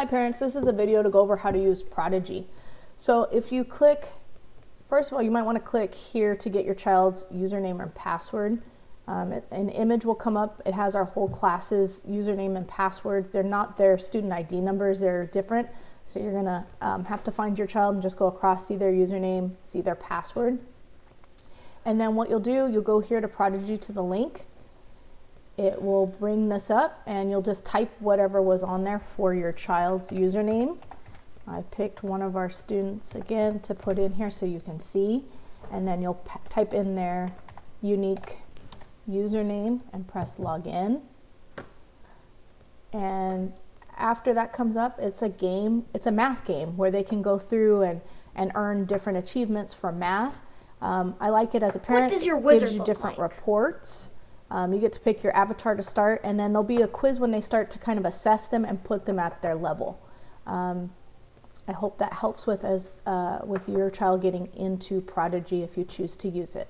Hi parents, this is a video to go over how to use Prodigy. So if you click, first of all, you might want to click here to get your child's username and password. An image will come up. It has our whole class's username and passwords. They're not their student ID numbers, they're different. So you're gonna have to find your child and just go across, see their username, see their password. And then what you'll do, you'll go here to Prodigy to the link. It will bring this up and you'll just type whatever was on there for your child's username. I picked one of our students again to put in here so you can see, and then you'll type in their unique username and press login. And after that comes up, it's a game, it's a math game where they can go through and earn different achievements for math. I like it as a parent. What does your wizard gives you look different like? Reports. You get to pick your avatar to start, and then there'll be a quiz when they start to kind of assess them and put them at their level. I hope that helps with your child getting into Prodigy if you choose to use it.